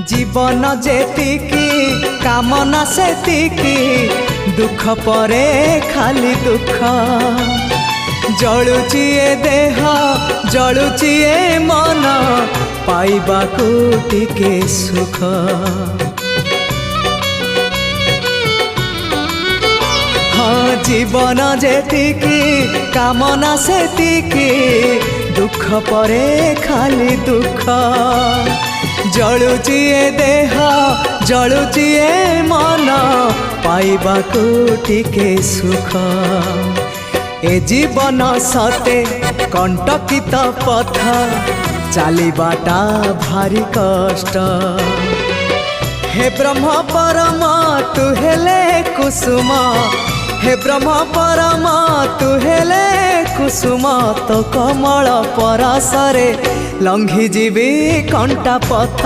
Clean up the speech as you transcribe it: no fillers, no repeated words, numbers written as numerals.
जीवन जेतिकी कामना सेतिकी दुख परे खाली दुख जलुची ए देह जलुची ए मन पाइबाकू टिके सुख हाँ जीवन जेतिकी कामना सेतिकी दुख परे खाली दुख जलुची ए देह जलुची ए मन पाइबाकू टिके सुख ए जीवन सते कंटकित पथ चलिबाटा भारी कष्ट हे ब्रह्म परम तु हेले कुसुम हे ब्रह्म परम तु हेले कुसुम तो कमल परसरे लंघी जीवी कंटा पथ